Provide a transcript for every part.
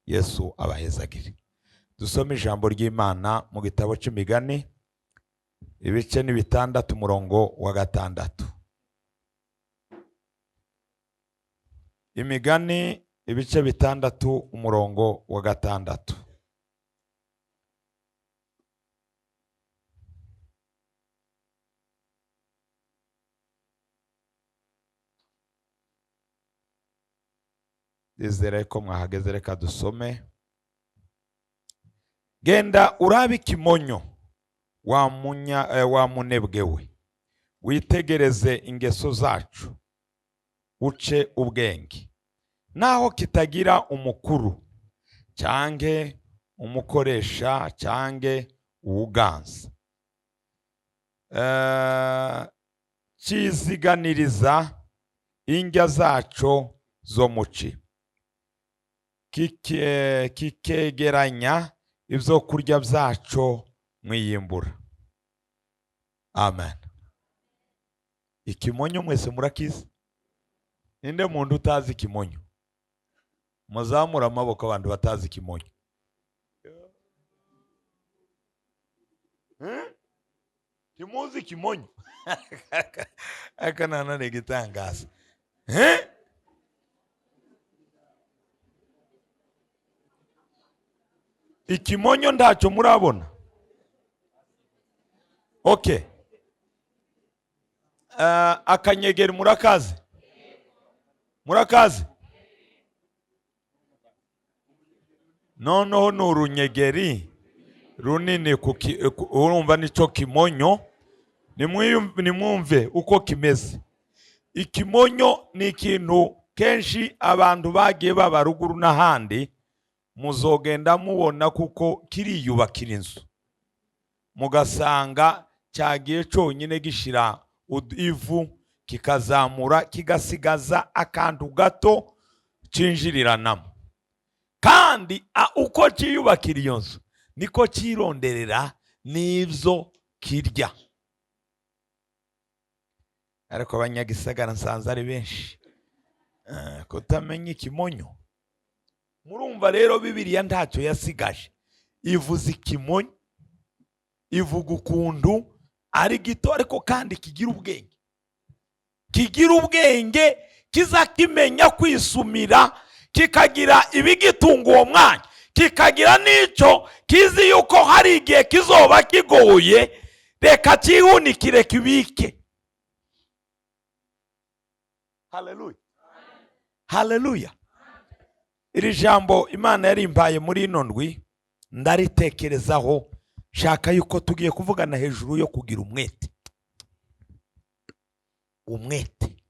Yesu abahezagire. Dusome ijambo ry'Imana mu gitabo cy'Imigani ibice ni 6 umurongo wa 6. Imigani ibice 6 umurongo wa 6. Dizere ko mwahageze, reka dusome. Genda urabe ikimonyo wa munebwe we, witegereze ingeso zacu, uce ubwenge. Naho kitagira umukuru cyange umukoresha cyange uwuganza, kiziganiriza indya zacu zo muci, kikegeranya ibyo kurya byacu mwiyimbura. Amen. Ikimonyo mwese murakizi? Ninde muntu utazi ikimonyo? Muzamura amaboko abantu batazi ikimonyo. Timuzi ikimonyo? Akanana negitangaza. Ikimonyo ndacho murabona? Okay. Akanyegeri murakazi? Murakazi? Noneho n'urunyegeri runini urumva nico kimonyo. Nimwumve uko kimeze. Ikimonyo ni ikintu kenshi abantu bagiye baba ruguru n'ahandi muzogenda mubona kuko kiriyubakira inzu, mugasanga cyagiye cyonyine gishira ivu kikazamura kigasigaza akantu gato cinjiriranamo, kandi uko kiyubakira iyo nzu niko kironderera n'ibyo kirya. Ariko abanyagisagara nsanze ari benshi kutamenya ikimonyo. Murumva rero Bibiliya ntacyo yasigaje, ivuze ikimonyo, ivuga ukuntu ari gito ariko kandi kigira ubwenge. Kigira ubwenge, kizakimenya kwisumira, kikagira ibigitunga uwo mwanya, kikagira n'icyo kizi yuko hari igihe kizoba kigoye, reka kihunikire kibike. Haleluya. Haleluya. Iri jambo Imana yarimbaye muri ino ndwi ndaritekerezaho, shaka yuko tugiye kuvugana hejuru yo kugira umwete. Umwete.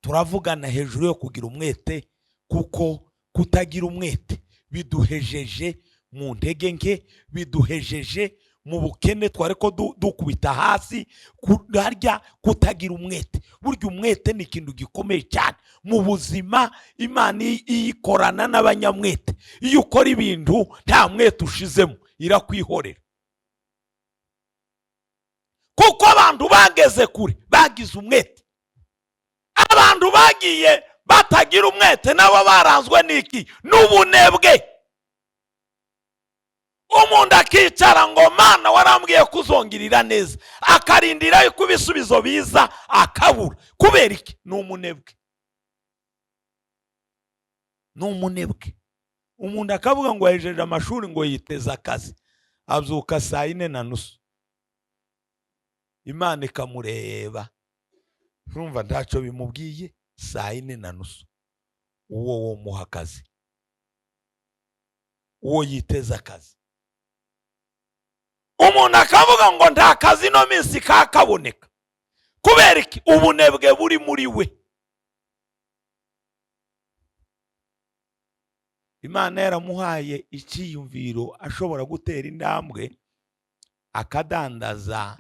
Turavugana hejuru yo kugira umwete, kuko kutagira umwete biduhejeje mu ntege nke, biduhejeje mu bukene twareko dukubita hasi. Kurya kutagira umwete, burya umwete ni ikintu gikomeye cyane mu buzima. Imana iyikorana n'abanyamwete. Iyo ukora ibintu nta mwete ushizemo irakwihorera, kuko abantu bageze kure bagize umwete. Abantu bagiye batagira umwete nabo baranzwe n'iki? N'ubunebwe. Umuntu akicara ngo Mana warambwiye kuzongirira neza, akarindira yuko ibisubizo biza akabura. Kubera iki? N'umunebwe. N'umunebwe. Umuntu akavuga ngo yahejeje amashuri ngo yiteza akazi, abyuka 4:30, Imana ikamureba, urumva ntacyo bimubwiye. 4:30 uwo muha akazi, uwo yiteza akazi. Umuntu akavuga ngo nta kazi no minsi kakaboneka. Kubera iki? Ubunebwe buri muri we. Imana yaramuhaye icyiyumviro ashobora gutera intambwe akadandaza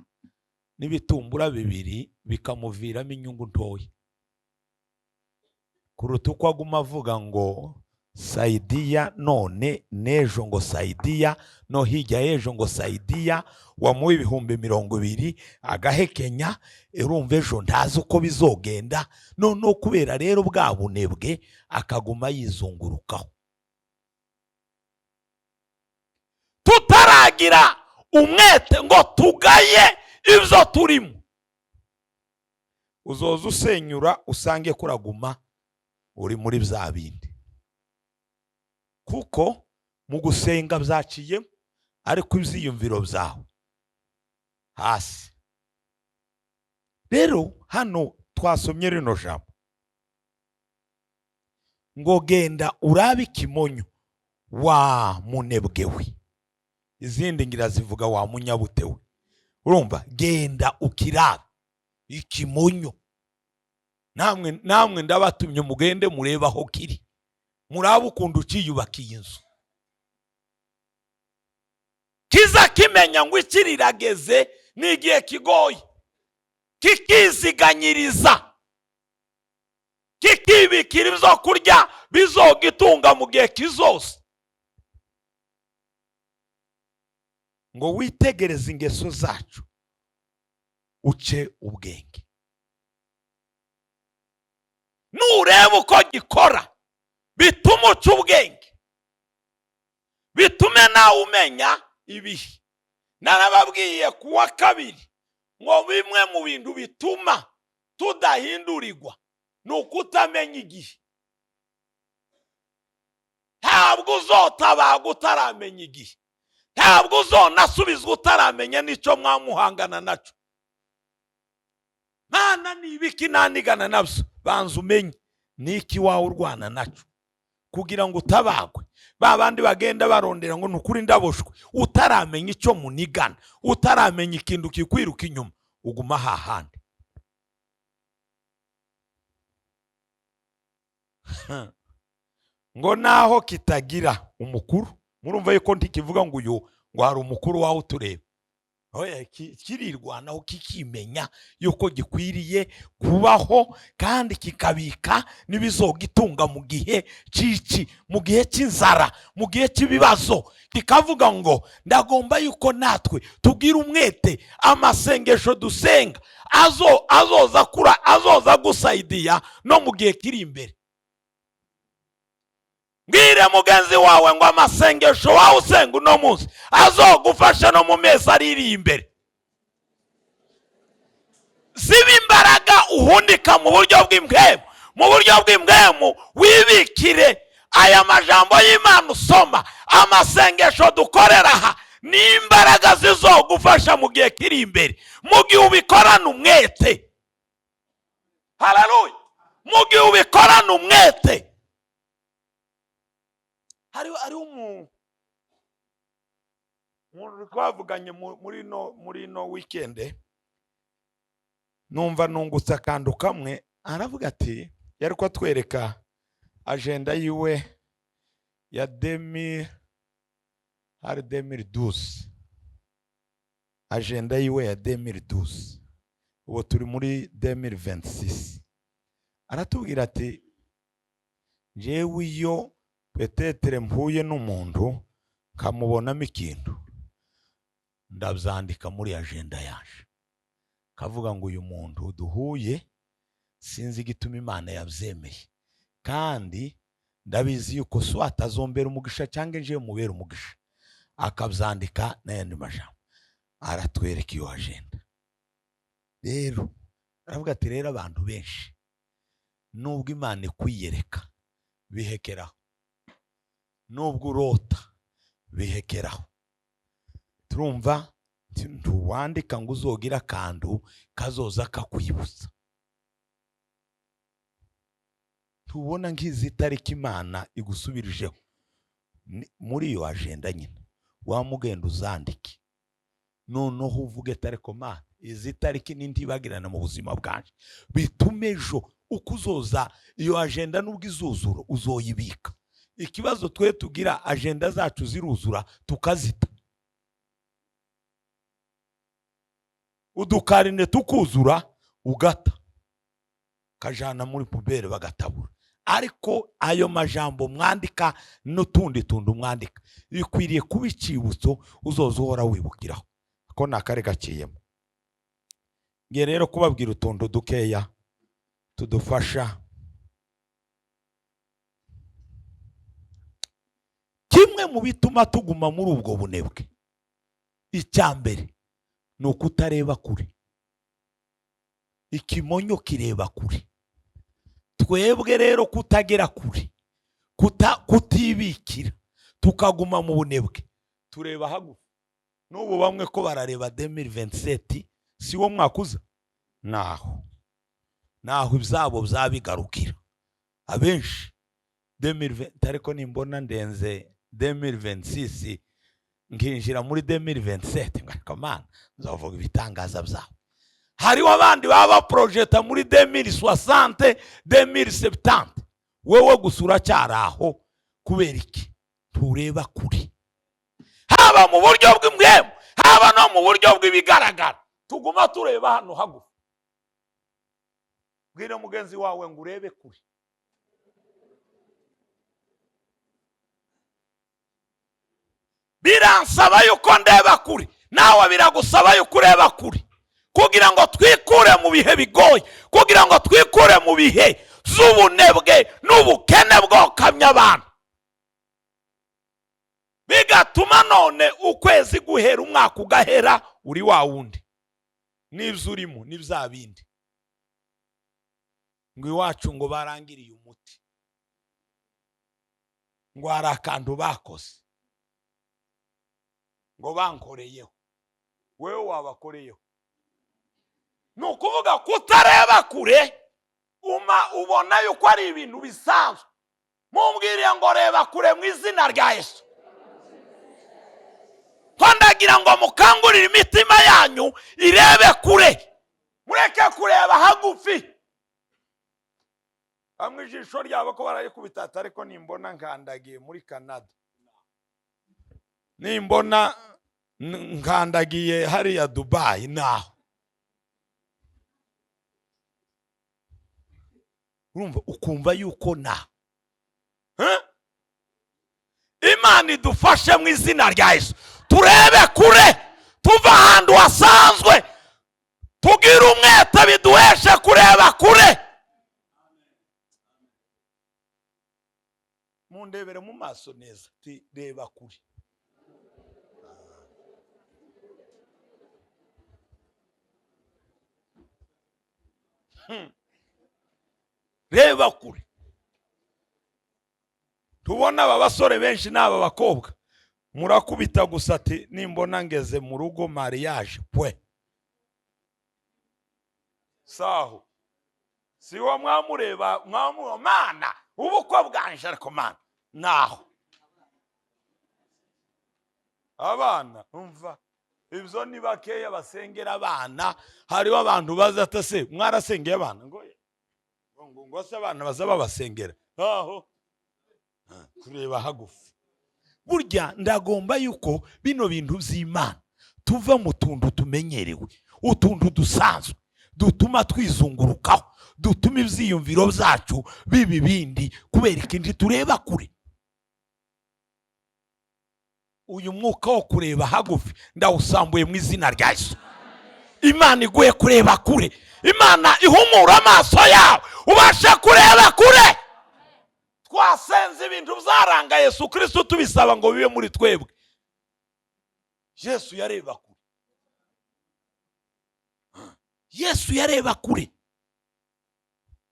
n'ibitumbura 2 bikamuviramo inyungu ntoya, kuruta uko aguma avuga ngo saidia none nejo ngo saidia no hirya y'ejo ngo saidia, wamuha 20,000 agahekenya, urumva ejo ntazi uko bizogenda. No kubera rero bwa bunebwe akaguma yizungurukaho. tukagira umwete ngo tugaye ibyo turimo, uzoza usenyura usange kuraguma uri muri bya bindi, kuko mu gusenga byaciye ariko ibyiyumviro byawe hasi. Rero hano twasomye rino jambo ngo genda urabe ikimonyo wa munebwe we, izindi ngira zivuga wa munyabute we. Urumva, genda ukirabe ikimonyo. Namwe ndabatumye mugende mureba aho kiri, murabe ukuntu ukiyubakiye inzu, kiza kimenya ngo ikirirageze n'igihe kigoye, kikiziganyiriza, kikibikira ibyo kurya bizogitunga mu gihe kizose. Ngo witegereze ingeso zacu uce ubwenge, nureba uko gikora bituma uca ubwenge, bitume nawe umenya ibihe. Narababwiye kuwa kabiri ngo bimwe mu bintu bituma tudahindurirwa ni ukutamenya igihe. Ntabwo uzotabaga utaramenya igihe, ntabwo uzonasubizwa utaramenya n'icyo mwamuhangana nacyo. Mana nibiki nanigana nabyo, banza umenye niki wawe urwana nacyo kugira ngo utabagwe. Babandi bagenda barondera ngo nukuri ndaboshwe, utaramenya icyo munigana, utaramenya ikintu kikwiruka inyuma, uguma hahandi. Ngo naho kitagira umukuru, murumva yuko ntikivuga ngo uyu ngo hari umukuru wawe utureba. Oya, kirirwanaho kikimenya yuko gikwiriye kubaho kandi kikabika n'ibizogitunga mu gihe cici, mu gihe cy'inzara, mu gihe cy'ibibazo. Kikavuga ngo ndagomba yuko natwe tugira umwete, amasengesho dusenga azoza gusaidiya no mu gihe kiri imbere. Mbwire mugenzi wawe ngo amasengesho wawe usenga uno munsi azogufasha no mu mezi ari imbere. Ziba imbaraga uhundika mu buryo bw'imbwemu, mu buryo bw'imbwemu wibikire aya majambo y'Imana usoma, amasengesho dukorera aha ni imbaraga zizogufasha mu gihe kiri imbere, mu gihe ubikorana umwete. Haleluya! Mu gihe ubikorana umwete. Hari umuntu twavuganye muri no weekend, numva nungutse akantu kamwe, aravuga ati yari ko atwereka agenda yiwe ya 2012, agenda yiwe ya 2012, ubu turi muri 2026. aratubwira ati jewe iyo petetere mpuye n'umuntu kamubonamo ikintu, ndabyandika muri agenda yaje, kavuga ngo uyu muntu duhuye sinzi igituma Imana yabyemeye, kandi ndabizi yuko so atazombera umugisha cyangwa nje mubera umugisha. Akabyandika n'ayandi majambo, aratwereka iyo agenda. Rero aravuga ati rero abantu benshi nubwo Imana ikwiyereka bihekeraho, nubwo urota bihekeraho. Turumva ntuwandika ngo uzogira akantu kazoza kakwibutsa. Tubona nk'izi tariki Imana igusubirijeho muri iyo agenda nyine, wamugenda uzandike, noneho uvuge tariko Mana izi tariki n'intibagirana mu buzima bwanje, bitume ejo uko uzoza iyo agenda nubwo izuzura uzoyibika. Ikibazo twe tugira agenda zacu ziruzura tukazita, udukarine tukuzura ugata kajana muri pubere bagatabura. Ariko ayo majambo mwandika n'utundi tundu mwandika bikwiriye kuba icibutso uzoza uhora wibukiraho, ko nakare gaciyemo. Ngiye rero kubabwira utundu dukeya tudufasha. Kimwe mu bituma tuguma muri ubwo bunebwe icyambere ni ukutareba kure. Ikimonyo kireba kure. Twebwe rero kutagera kure, kutibikira, tukaguma mu bunebwe, tureba hagufi. N'ubu bamwe ko barareba 2027 si wo mwakuza, naho ibyabo byabigarukira. Abenshi 2020 ariko nimbona ndenze 2026 nginjira muri 2027 ngakamana nzavuga ibitangaza byabo. Hariho abandi baba projecta muri 2060 2070. Wewe gusura cyaraho kubera iki? Tureba kuri. Haba mu buryo bw'imwemo, haba no mu buryo bw'ibigaragara, tuguma tureba hano hagufi. Bwira mugenzi wawe ngo urebe kuri. Biransaba yuko ndeba kuri, nawe biragusaba yuko ureba kuri, kugira ngo twikure mu bihe bigoye, kugira ngo twikure mu bihe z'ubunebwe n'ubukene bwokamya abantu. Bigatuma none ukwezi guhera umwaka ugahera uri wa wundi n'ibyo urimo n'ibya bindi. Ngo iwacu ngo barangiriye umuti, ngo hari akantu bakoze, ngo bankoreyeho. Wewe wabakoreyeho. Ni ukuvuga kutareba kure, ubona yuko ari ibintu bisanzwe. Mumbwiriye ngo reba kure mu izina rya Yesu. Ndagira ngo mukangurire imitima yanyu irebe kure, mureke kureba hagufi. Bamwe ijisho ryabo ko barayikubita, ariko nimbona nkandagiye muri Canada, nimbona nkandagiye hariya Dubai, naho urumva ukumva yuko Imana idufashe mu izina rya Yesu. Turebe kure, tuva ahantu hasanzwe, tugira umwete biduheshe kureba kure. Mundebere mu maso neza, reba kure. Reba kure. Tubona aba basore benshi n'aba bakobwa murakubita gusa ati nimbona ngeze mu rugo mariage pwe. Saho si wa mwamureba Mana ubukwe bwanje, ariko Mana naho abana umva ibyo ni bakeya basengera abana. Hariho abantu bazata se mwarasengeye abana ngo se abana bazaba basengera aho kureba hagufi. Burya ndagomba yuko bino bintu by'Imana tuva mu tuntu tumenyerewe, utuntu dusanzwe dutuma twizungurukaho, dutuma ibyiyumviro byacu bibi bindi, kubera ikindi tureba kure. Uyu mwuka wo kureba hagufi ndawusambuye mu izina rya Yesu. Imana iguye kureba kure, Imana ihumura amaso yawe ubasha kureba kure. Twasenze ibintu byaranga Yesu Kristo tubisaba ngo bibe muri twebwe. Yesu yareba kure. Yesu yareba kure.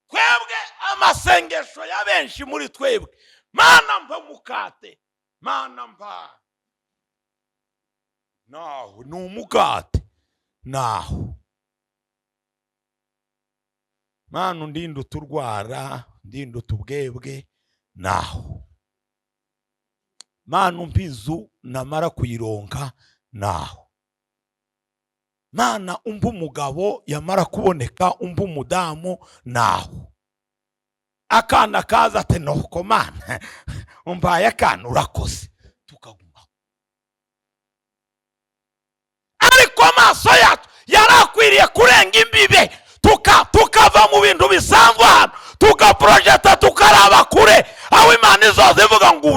Twebwe amasengesho ya benshi muri twebwe, Mana mpa mukate, Mana mpa. Naho ni umukate, naho Mana undinde uturwara, ndinde utubwebwe, naho Mana umpizu namara kuyironka, naho Mana umpa umugabo yamara kuboneka, umpa umudamu, naho akana kaza ati nuko Mana umbaye akana urakoze, tukaguma. Ariko amaso yacu yarakwiriye kurenga imbibe, tukava mu bintu bisanzwe hano, tukaprojecta tukaraba kure, aho Imana izoze ivuga ngo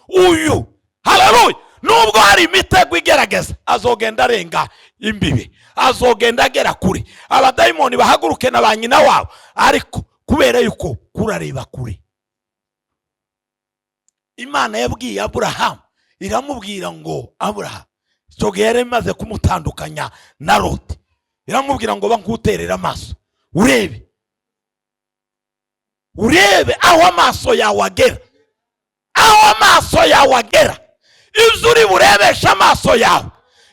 uyu haleluya. Nubwo hari imitego igerageza, azogenda arenga imbibe, azogenda agera kure, abadayimoni bahaguruke na ba nyina wabo, ariko kubera yuko kurareba kure. Imana yabwiye Aburahamu, iramubwira ngo Aburahamu icyo gihe yari imaze kumutandukanya na Loti. Iramubwira ngo bankuterera amaso urebe aho amaso yawe agera, aho amaso yawe agera. Ibyo uri burebesha amaso yawe,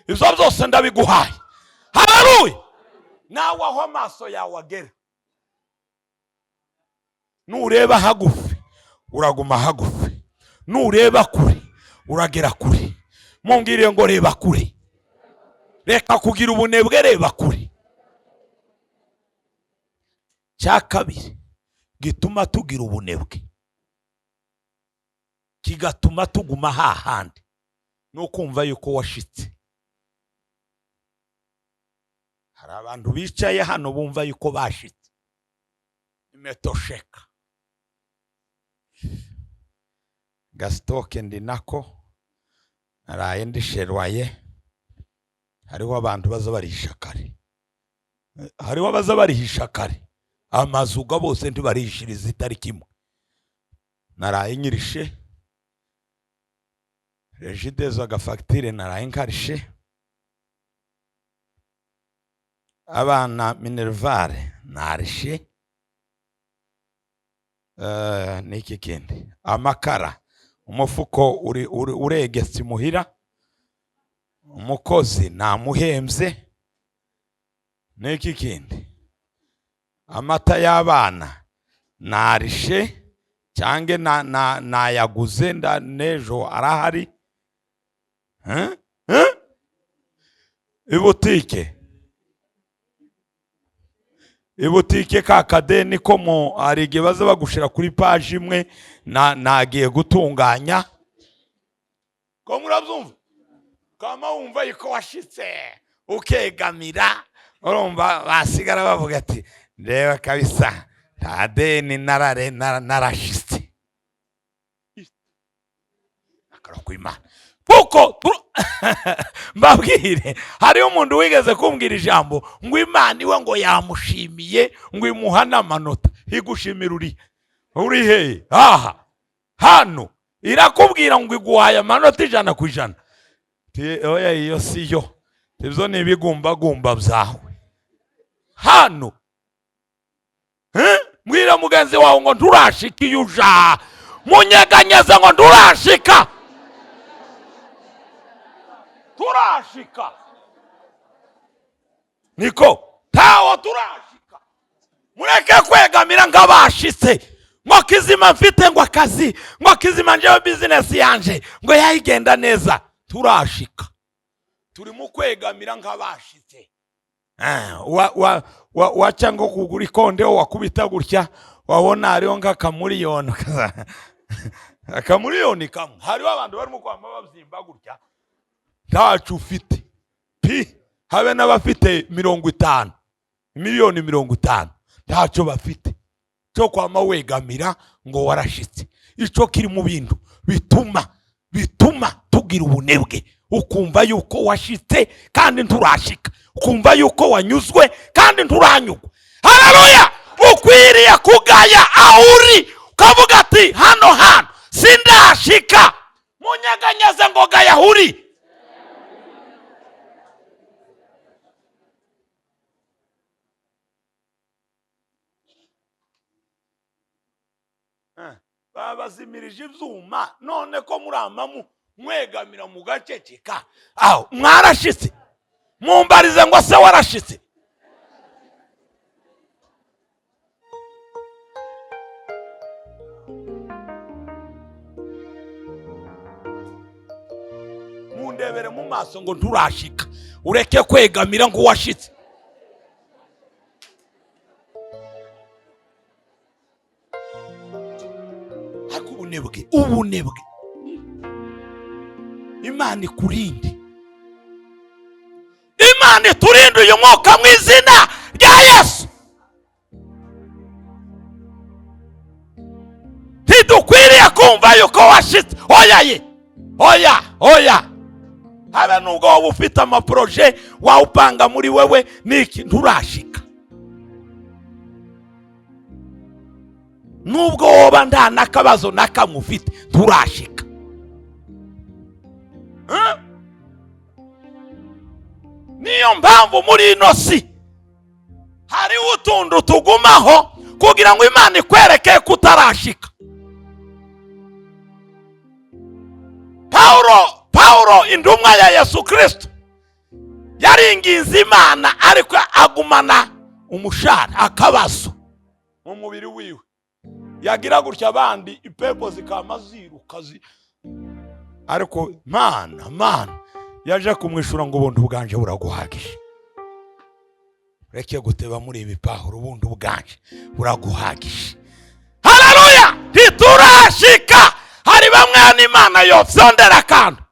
ibyo byose ndabiguhaye. Haleluya. Nawe aho amaso yawe agera, nureba hagufi uraguma hagufi, nureba kure uragera kure. Mungire ngo reba kure, reka kugira ubunebwe, reba kure. Cya kabiri gituma tugira ubunebwe, kigatuma tuguma hahandi, no kumva yuko washitse. Hari abantu bicaye hano bumva yuko bashitse, imetosheka. Gasitoke ndi nako naraye ndisherwaye. Hariho abantu baza barihisha kare, hariho baza barihisha kare, amazuga bose ntibarishiriza itariki imwe. Naraye nyirishe Regidezo agafagitire, naraye nkarishe abana Minervare narishe. Niki kindi, amakara, umufuko uregetse muhira, umukozi namuhembye. Niki kindi, amata y'abana narishe cyange nayaguze nejo arahari. Ibutike kakadeni ko mu arige baza bagushira kuri page imwe nagiye gutunganya. Ko murabyumva? Kama wumva yuko washitse ukegamira, urumva basigara bavuga ati ndeba kabisa tadeni narashitse. Akara kwimana kuko mbabwire, hari umuntu wigeze kumbwira ijambo ngo Imana iwe ngo yamushimiye ngo imuhana amanota. Igushimira uri he? Aha hano irakubwira ngo iguhaye amanota 100%. Oya, iyo siyo, ibyo ni ibigumbagumba byawe hano. Mwira mugenzi wawe ngo nturashika iyo uja, munyeganyeze ngo nturashika. Turashika niko tawo turashika. Mureke kwegamira nk'abashitse ngo kizima mfite ngo akazi, ngo kizima njewe business yanje ngo yayigenda neza. Turashika, turi mu kwegamira nk'abashitse. Wacha ngo kugura kondeo wakubita gutya, wabona hariho nk'akamuriyoni akamuriyoni kamwe. Hariho abantu barimo kwamba babyimba gutya, ntacu ufite habe n'abafite 50 miliyoni 50 ntacyo bafite cyo kwama wegamira ngo warashitse. Ico kiri mu bintu bituma tugira ubunebwe, ukumva yuko washitse kandi nturashika, ukumva yuko wanyuzwe kandi nturanyugwa. Haleluya. Ukwiriye kugaya ahuri, ukavuga ati hano sindashika. Munyeganyeze ngo gaya ahuri. Babazimirije ivyuma, none ko muramamu mwegamira mu gaceceka. Aho mwarashitse, mumbarize ngo se warashitse. Mundebere mu maso ngo nturashika, ureke kwegamira ngo washitse. Ubunebwe Imana ikurinde, Imana iturinde uyu mwuka mu izina rya Yesu. Ntidukwiriye kumva yuko washitse. Oya habe nubwo waba ufite amaproje wawupanga muri wewe niki, nturashika. Nubwo woba nta nakabazo nakamwe ufite, nturashika. niyo mpamvu muri ino si hariho utuntu tugumaho kugira ngo Imana ikwereke kutarashika. Paulo indumwa ya Yesu Kristo yaringinze Imana, ariko agumana umushara, akabazo mu mubiri wiwe. Yagira gutya abandi ipepo zikama ziruka, ariko Mana yaje kumwishura ngo ubuntu bwanje buraguhagije. Reke guteba muri ibi Paulo, ubuntu bwanje buraguhagije. Haleluya! Ntiturashika. Hari bamwe n'Imana yofyondera kandi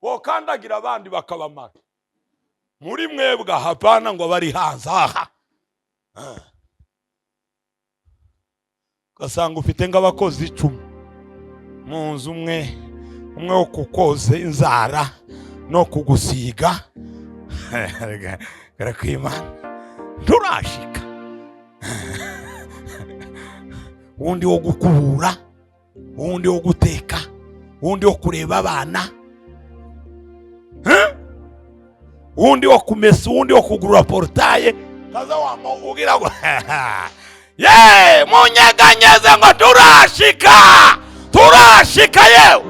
bokandagira abandi bakabamara. Muri mwebwe hapana ngo bari hanze aha. Gasanga ufite ng'abakozi 10 mu nzu, umwe wo kukoze inzara no kugusiga. Garakimana turashika. Undi wo gukubura, undi wo guteka, undi wo kureba abana, undi wo kumesa, undi wo kugurura portaye. Kaza wamo ugira ngo munyeganyeze ngo turashika yewe.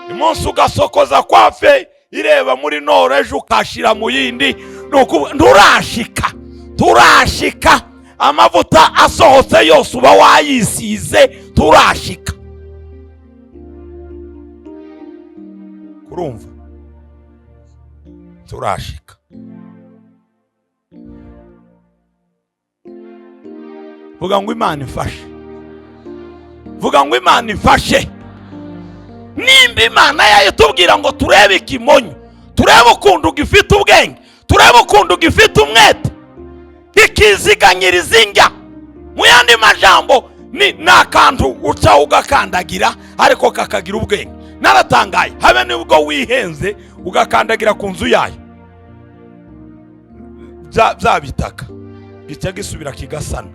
Imunsi ugasokoza kwafe ireba muri noro, ejo ukashira mu yindi. Turashika. Amavuta asohotse yose uba wayisize. Turashika. Kurumva? Turashika. Vuga ngo Imana ifashe. Vuga ngo Imana ifashe. Nimba Imana yayitubwira ngo turebe ikimonyo, turebe ukuntu gifite ubwenge, turebe ukuntu gifite umwete, ikiziganyiriza injya. Mu yandi majambo ni nakantu uca ugakandagira ariko kakagira ubwenge. Naratangaye, habe nibwo wihenze ugakandagira ku nzu yayo, byabitaka gica gisubira kigasana.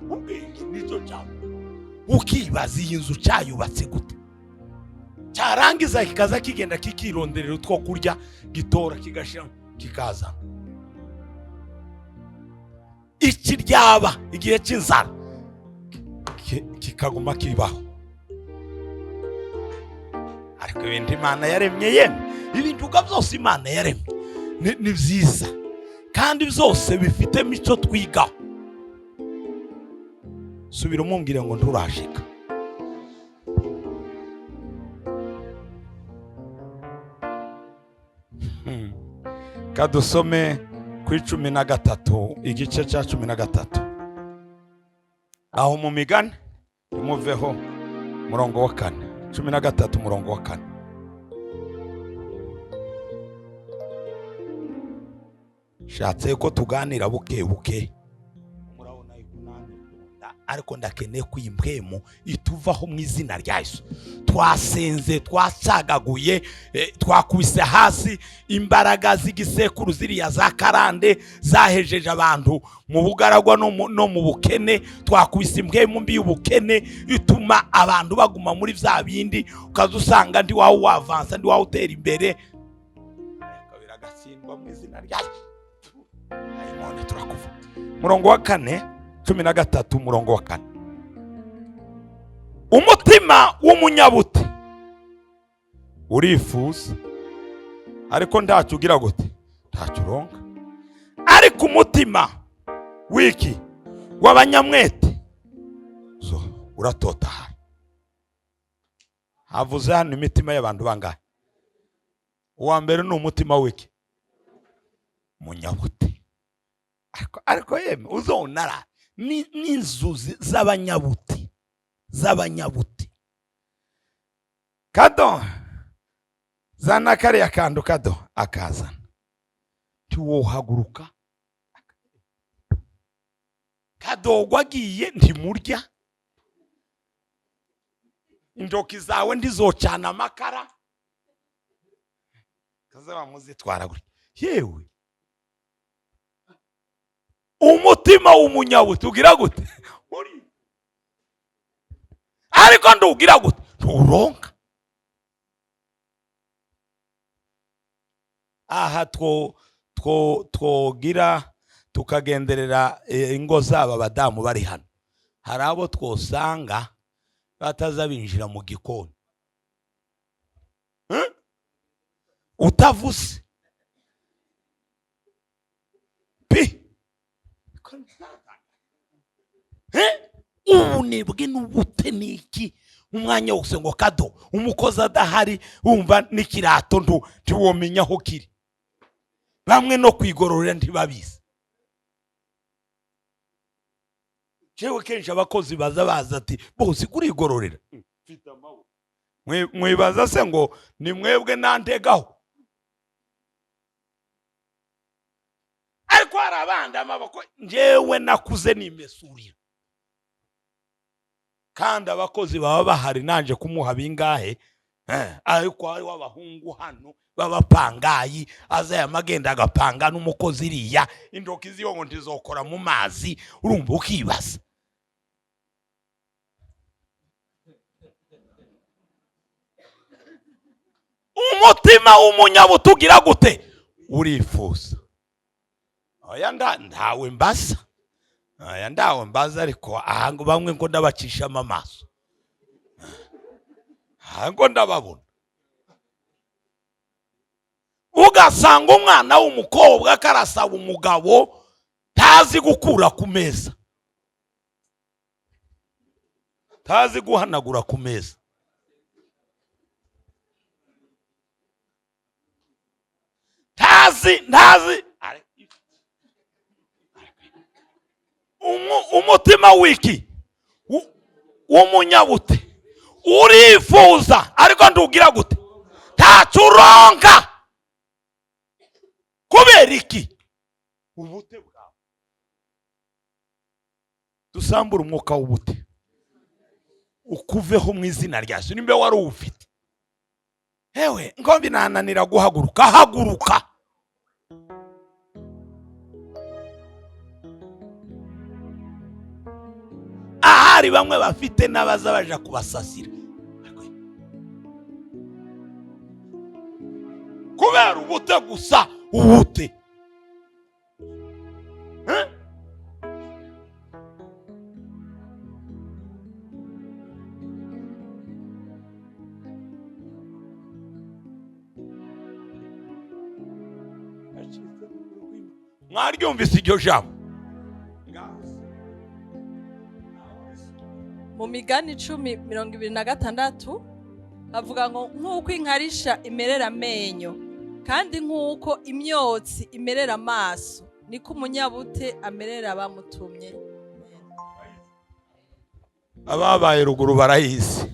Ubwenge nizo cyane. Ukibaza iyi nzu cyayubatse gute, cyarangiza kikaza kigenda kikironderera utwo kurya, gitora kigashira kikaza. Ikiryaba igihe cy'inzara kikaguma kibaho. Ariko ibintu Imana yaremye yemwe, ibintu byose Imana yaremye ni byiza kandi byose bifite mico twigaho. Subira umumbwire ngo nturashika. Kadusome ku 13 igice cya 13 aho mu Migani, muveho murongo wa 4. 13 murongo wa 4. Shatse ko tuganira buke murabona ariko ndakeneye kwimpwemo ituvaho mu izina rya Yesu. Twasenze, twacagaguye, twakubise hasi imbaraga z'igisekuru ziriya za karande zahejeje abantu mu bugaragwa no mu bukene. Twakubise impwemo mbi y'ubukene ituma abantu baguma muri vya bindi, ukazusanga ndi wawe wavansa, ndi wawe utera imbere, kabira gatsindwa mu izina rya Yesu. Ayimone turakuva. Murongo wa 4, 13 murongo wa 4. Umutima w'umunyabute urifuza ariko ntacyo ugira gute, ntacyo uronka. Ariko umutima wiki w'abanyamwete uratotahara. Havuze hano imitima y'abantu bangahe? Uwa mbere ni umutima wiki munyabute. Ariko yeme uzonara n'inzuzi z'abanyabute. Kado zana kariya kandu kado akazana, ntiwohaguruka. Kado gwagiye ntimurya, indoki zawe ndizocana amakara, kazaba muzitwara gutya. Yewe umutima w'umunyabute ugira gute? Ariko ndugira gute? Nturonka. aha twogira tukagenderera ingo zabo abadamu bari hano, hari abo twosanga bataza binjira mu gikoni utavuze ubunebwe n'ubute niki umwanya wose ngo kado umukozi adahari wumva n'ikirato ntiwomenya aho kiri, bamwe no kwigororera ntibabizi. Jewe kenshi abakozi baza ati bose kurigororera mwibaza se ngo ni mwebwe nantegaho, ariko hari abandi amaboko njyewe nakuze nimesurira, kandi abakozi baba bahari nanje kumuha bingahe, ariko hari w'abahungu hano babapangayi aza yamagenda agapanga n'umukozi iriya indoki ziyo ngo ntizokora mu mazi, urumva ukibaza. Umutima w'umunyabutugira gute urifuza. Oya ndawe mbasa, oya ndawe mbaza, ariko ahango bamwe ngo ndabacishamo amaso, ahango ndababona. Ugasanga umwana w'umukobwa karasaba umugabo tazi gukura ku meza, tazi guhanagura ku meza, ntazi umutima wiki w'umunyabute urifuza, ariko ndugira gute ntacuronka. Kubera iki? Ubute bwawe. Dusambura umwuka w'ubute ukuveho mu izina rya Yesu. Nimbe wari ufite hewe ngombi nananira guhaguruka, haguruka. Ahari bamwe bafite n'abaza baje kubasasira kubera ubute gusa. Ubute mwaryumvise iryo jambo mu Migani 10:26 avuga ngo nk'uko inkarisha imerera amenyo kandi nk'uko imyotsi imerera amaso, niko umunyabute amerera abamutumye. Ababaye ruguru barayizi,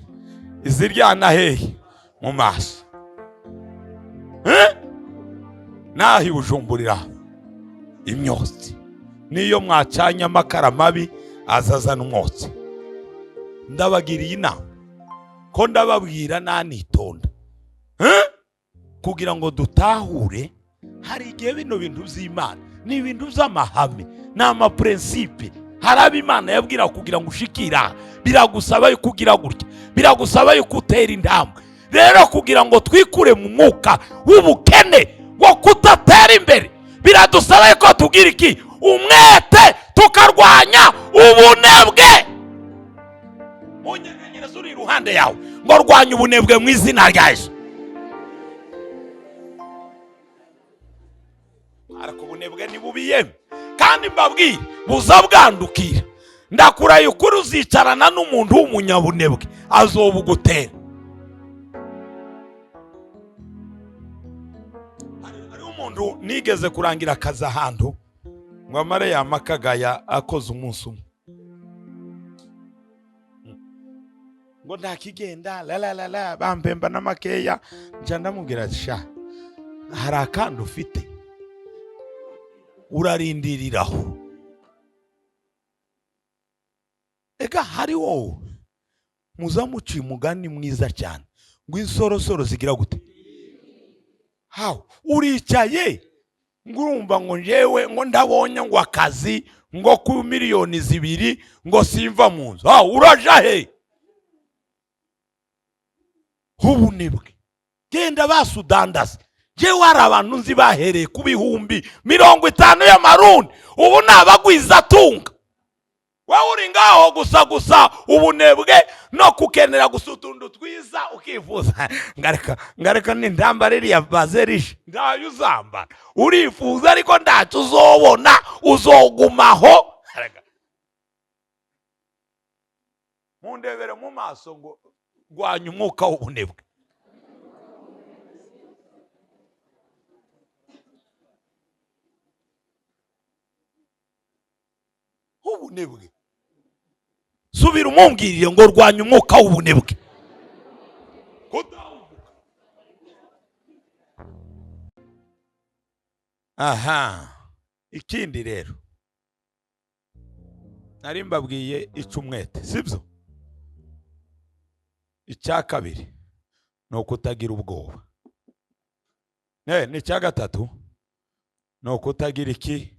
iziryana hehe mu maso, nahi Bujumburira imyotsi niyo mwacanye amakara mabi azazana umwotsi. Ndabagiriye inama ko ndababwira nanitonda kugira ngo dutahure. Hari igihe bino bintu by'Imana ni ibintu by'amahame n'amaprincipe. Hari ab'Imana yabwira kugira ngo ushikira biragusaba yo kugira gutya, biragusaba yo kutera intambwe. Rero kugira ngo twikure mu mwuka w'ubukene wo kutatera imbere, biradusaba ko tugira iki? Umwete, tukarwanya ubunebwe. Munyeganyira zuri iruhande yawe ngo rwanya ubunebwe mu izina rya Yesu. Ariko ubunebwe ni bubiye, kandi mbabwire buza bwandukira. Ndakuraye ukuri uzicarana n'umuntu w'umunyabunebwe azobugutera. Hari umuntu nigeze kurangira akazi ahantu ngo amare yamakagaya akoze umunsi umwe, ngo ntakigenda la bampemba n'amakeya. Nja ndamubwira sha, hari akandi ufite urarindiriraho. Ega hari wowe muzamuci umugani mwiza cyane ngo insorosoro zigira gute. Hawo uricaye ngurumva ngo njewe ngo ndabonye ngo akazi ngo ku 2 miliyoni ngo simva mu nzu. Uraja he? Ubunebwe. Genda basudandase, jewe hari abantu nzi bahereye ku bihumbi 50 y'amarundi, ubu nabagwiza atunga. Wowe uri ngaho gusa ubunebwe no kukenera gusa utuntu twiza ukifuza. Ngareka n'indambara iriya bazerishe ndayo uzambara, urifuza ariko ntacyo uzobona, uzogumaho. Mundebere mu maso ngo rwanya umwuka w'ubunebwe. Ubunebwe subira umumbwirire ngo rwanya umwuka w'ubunebwe. Aha, ikindi rero nari mbabwiye icumwete, sibyo? Icya kabiri ni ukutagira ubwoba. N'icya gatatu ni ukutagira iki?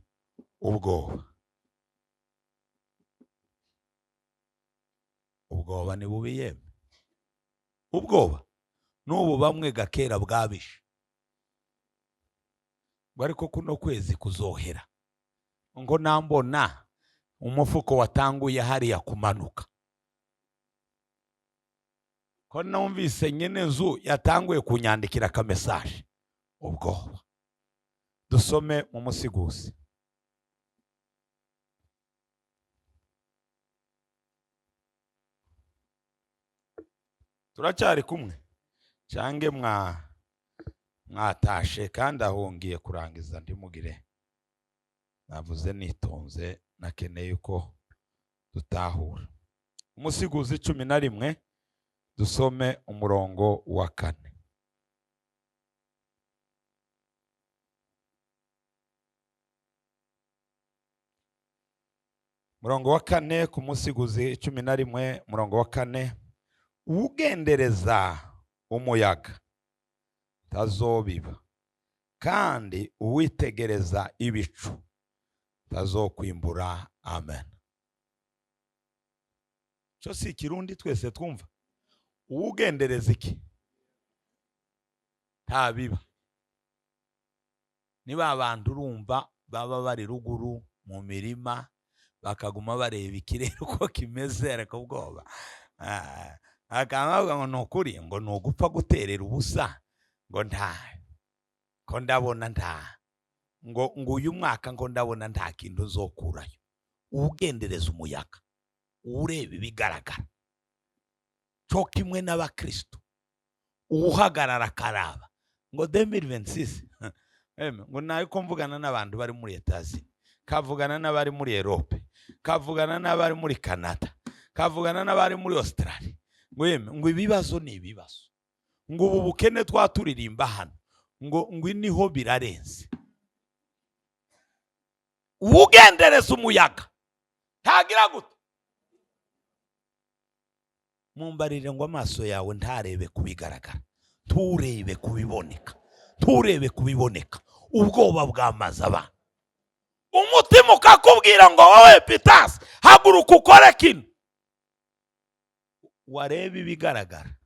Ubwoba. Ubwoba ni bubi yemwe. Ubwoba n'ubu bamwe gakera bwabishe, ariko kuno kwezi kuzohera ngo nambona umufuko watanguye hariya kumanuka, ko numvise nyene nzu yatanguye kunyandikira ka message. Ubwoba. Dusome mu Musiguzi. Turacyari kumwe cyange mwatashe kandi ahongiye kurangiza ndimugire. Navuze nitonze, nakeneye uko dutahura. Umusiguzi 11 dusome umurongo wa 4. Murongo wa 4 ku Musiguzi 11 murongo wa 4. Ugendereza umuyaga tazobiba, kandi uwitegereza ibicu tazokwimbura. Amen. Cyo si Kirundi twese twumva. Ugendereza iki? Tabiba. Niba abantu urumva baba bari ruguru mu mirima bakaguma bareba ikirere uko kimeze, ariko ubwoba. Akavuga ngo nukuri, ngo nugupfa guterera ubusa, ngo ko ndabona ngo uyu mwaka ngo ndabona nta kintu uzokurayo. Ugendereza umuyaga, ureba ibigaragara. Cyo kimwe n'abakristo, uhagarara karaba ngo 2026 ngo nayo ko mvugana n'abantu bari muri Etazi, kavugana n'abari muri Europe, kavugana n'abari muri Canada, kavugana n'abari muri Australia. Ngo ibibazo ni ibibazo, ngo ubu bukene twaturirimba hano, ngo niho birarenze. Ugendereza umuyaga ntagira gute? Mumbarire ngo amaso yawe ntarebe kubigaragara, turebe kubiboneka, turebe kubiboneka. Ubwoba bwamaze abantu, umutima ukakubwira ngo wowe Pitasi haguruka ukore kino, wareba ibigaragara.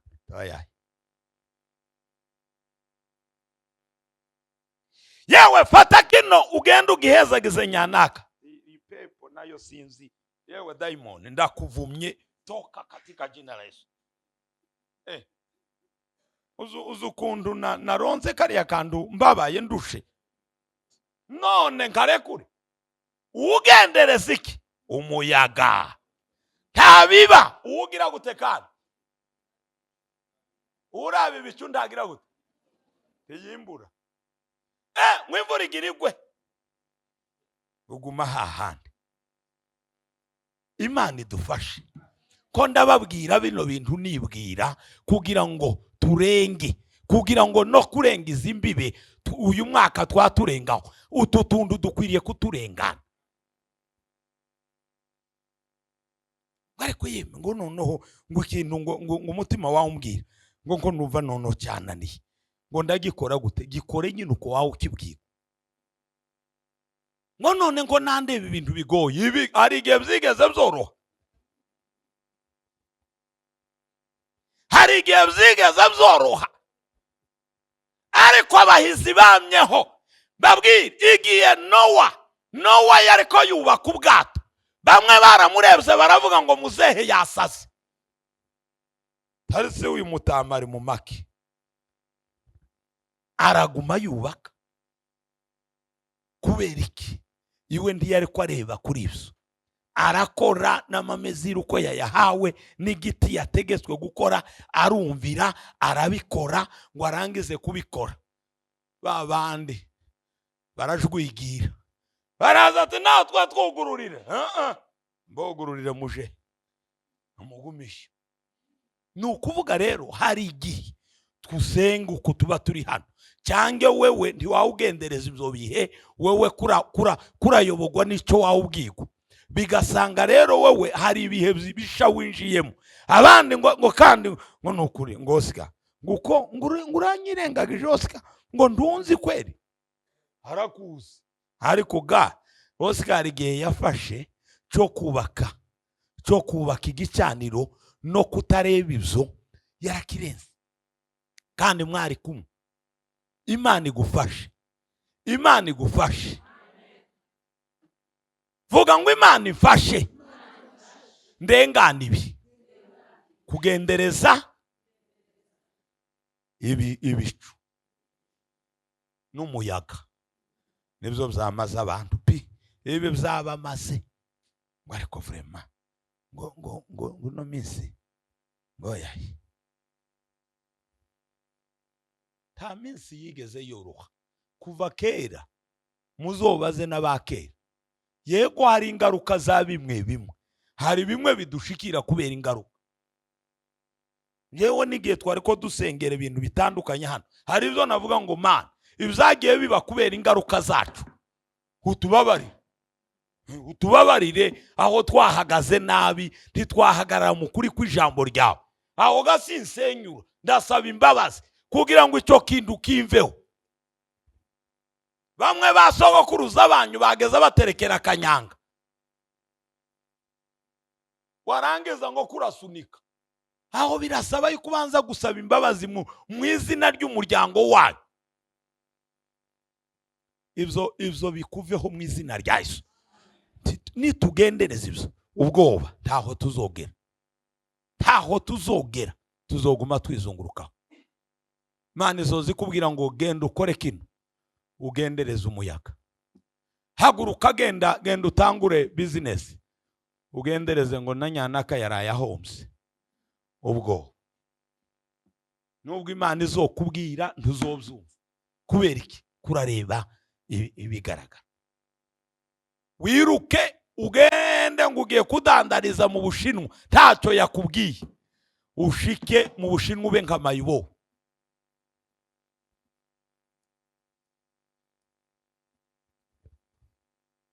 Yewe fata kino ugenda ugihezagize nyanaka. Ipepo nayo sinzi, yewe daimoni ndakuvumye, toka katika jina la Yesu. Uzukundu naronze kariya kandu mbabaye ndushe, none nkarekure. Ugendereza iki? Umuyaga ntabiba. Ugira gutekana, uraba ibicu ndagira gute? Tiyimbura. Mwimvura igirigwe uguma hahandi. Imana idufashe ko ndababwira bino bintu nibwira kugira ngo turenge, kugira ngo no kurenga izimbibe uyu mwaka twaturengaho. Utu tundu dukwiriye kuturengana. Ariko yemwe ngo noneho ngo ikintu ngo umutima wawe umbwira ngo numva noneho cyananiye, ngo ndagikora gute? Gikore nyine uko wawe ukibwira. Ngo none ngo nandebe ibintu bigoye, ibi ari igihe byigeze byoroha, hari igihe byigeze byoroha, ariko ariko abahizi bamyeho. Babwire igiye Nowa yariko yubaka ubwato, bamwe baramurebye baravuga ngo muzehe yasaze. Tarisi uyu mutamari mu maki araguma yubaka. Kubera iki? Iwe ndiyari ko areba kuri ibyo, arakora n'amamezero uko yayahawe n'igiti yategetswe gukora, arumvira arabikora ngo arangize kubikora. Babandi barajwigira, baraza ati nawe twatwugururire. Mbogururire muje umugumisha. Ni ukuvuga rero hari igihe twusenga uko tuba turi hano, cyangwa wewe ntiwawugendereza ibyo bihe, wewe kurayobogwa n'icyo wawubwirwa, bigasanga rero wewe hari ibihe bisha winjiyemo. Abandi ngo kandi ngo nukuri ngo Oscar nguko nguranyirengagije Oscar ngo ndunzi kweri harakuzi. Ariko ga Oscar igihe yafashe cyo kubaka igicaniro no kutareba ibyo yarakirenze. Kandi mwari kumwe. Imana igufashe, Imana igufashe. Vuga ngo Imana ifashe ndengana ibi kugendereza ibicu n'umuyaga nibyo byamaze abantu pi. Ibi byabamaze ngo ariko vrema ngo no minsi ngo yayi nta minsi yigeze yoroha kuva kera. Muzobaze n'abakera. Yego hari ingaruka za bimwe, hari bimwe bidushikira kubera ingaruka. Yewe n'igihe twari ko dusengera ibintu bitandukanye hano, hari ibyo navuga ngo Mana ibyagiye biba kubera ingaruka zacu, utubabarire aho twahagaze nabi, ntitwahagarara mu kuri kw'ijambo ryawe. Aho gasinsenyura ndasaba imbabazi kugira ngo icyo kintu kimveho. Bamwe basogokuruza banyu bageza baterekera akanyanga, warangiza ngo kurasunika. Aho birasaba yuko ubanza gusaba imbabazi mu izina ry'umuryango wanyu. Ibyo bikuveho mu izina rya Yesu. Nitugendereza ibyo ubwoba ntaho tuzogera, tuzoguma twizungurukaho. Imana izozi kubwira ngo genda ukore kino, ugendereza umuyaga. Haguruka genda utangure business, ugendereze ngo na nyanaka yaraye ahombye. Ubwo nubwo Imana izokubwira ntuzobyumva. Kubera iki? Kurareba ibigaragara. Wiruke ugende ngo ugiye kudandariza mu Bushinwa, ntacyo yakubwiye. Ushike mu Bushinwa ube nka Mayibobo.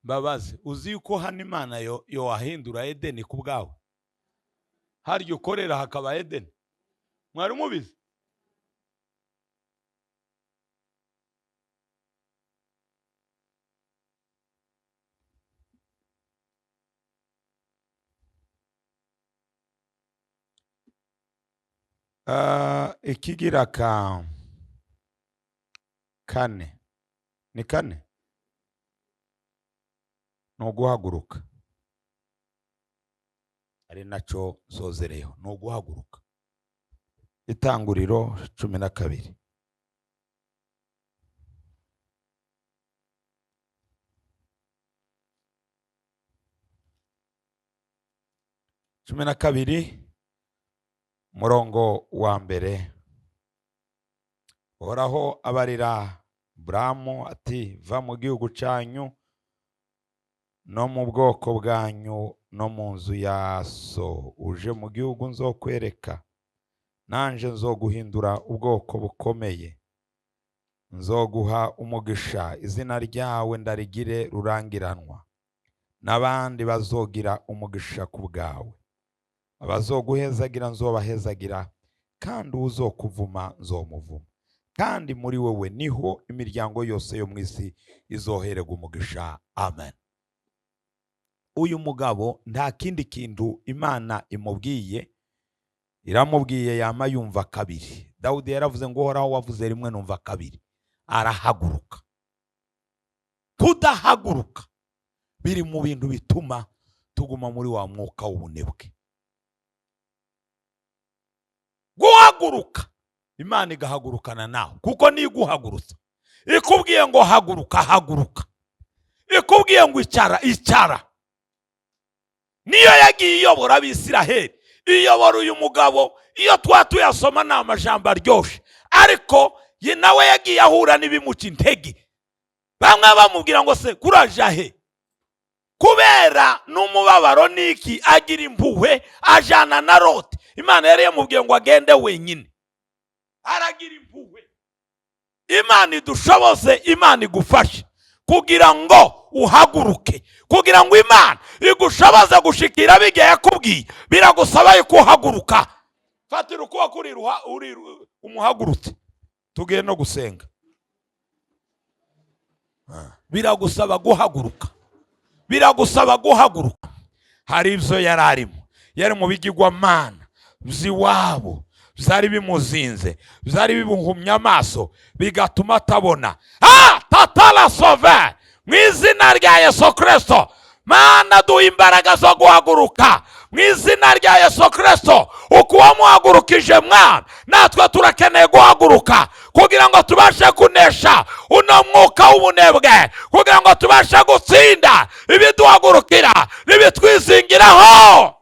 Babaze, uzi yuko hano Imana yo wahindura Edeni ku bwawe? Haryo ukorera hakaba Edeni. Mwari mubizi? Ikigira kane ni kane no guhaguruka, ari nacyo zozereyo no guhaguruka. Itanguriro 12. Cumi na kabiri murongo wa mbere. Uhoraho abarira Buramu ati va mu gihugu cyanyu no mu bwoko bwanyu no mu nzu ya so, uje mu gihugu nzokwereka. Nanje nzoguhindura ubwoko bukomeye, nzoguha umugisha, izina ryawe ndarigire rurangiranwa, n'abandi bazogira umugisha ku bwawe. Abazoguhezagira nzobahezagira, kandi uzokuvuma nzomuvuma. Kandi muri wewe niho imiryango yose yo mu isi izohererwa umugisha. Amen. Uyu mugabo nta kindi kintu Imana imubwiye, iramubwiye yama yumva kabiri. Dawudi yaravuze ngo Uhoraho wavuze rimwe numva kabiri. arahaguruka. Kudahaguruka biri mu bintu bituma tuguma muri wa mwuka w'ubunebwe. Guhaguruka, Imana igahagurukana nawe, kuko ni iguhagurutsa. Ikubwiye ngo haguruka, haguruka. Ikubwiye ngo icara, icara. Niyo yagiye iyobora Abisiraheli, iyobora uyu mugabo, iyo tuyasoma ni amajambo aryoshe, ariko ye nawe yagiye ahura n'ibimuca intege. Bamwe bamubwira ngo se kuraja he? Kubera n'umubabaro niki agira impuhwe, ajana na Loti. Imana yari yamubwiye ngo agende wenyine, aragira impuhwe. Imana idushoboze, Imana igufashe kugira ngo uhaguruke, kugira ngo Imana igushoboze gushikira bigiye yakubwiye, biragusaba yuko uhaguruka. Fatira ukuboko uri umuhagurutse, tugiye no gusenga. Biragusaba guhaguruka, biragusaba guhaguruka. Hari ibyo yari arimo, yari mu bigirwamana by'iwabo, byari bimuzinze, byari bibuhumye amaso, bigatuma atabona. Tatala sove mu izina rya Yesu Kristo. Mana, duha imbaraga zo guhaguruka mu izina rya Yesu Kristo. Uko wamuhagurukije Mwana, natwe turakeneye guhaguruka kugira ngo tubashe kunesha uno mwuka w'ubunebwe, kugira ngo tubashe gutsinda ibiduhagurukira n'ibitwizingiraho.